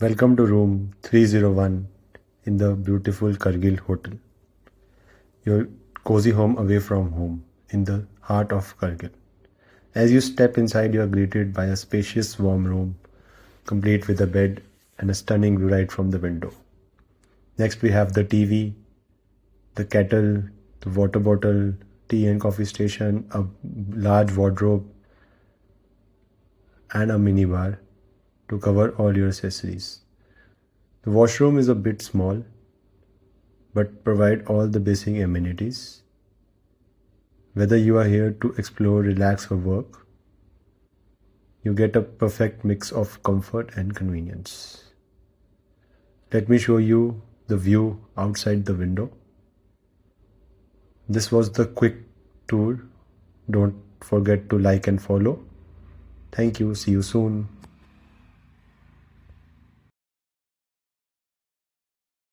Welcome to room 301 in the beautiful Kargil hotel. Your cozy home away from home in the heart of Kargil. As you step inside, you are greeted by a spacious warm room complete with a bed and a stunning view right from the window. Next we have the TV, the kettle, the water bottle, tea and coffee station, a large wardrobe and a mini bar to cover all your accessories. The washroom is a bit small but provide all the basic amenities. Whether you are here to explore, relax or work, you get a perfect mix of comfort and convenience. Let me show you the view outside the window. This was the quick tour. Don't forget to like and follow. Thank you. See you soon.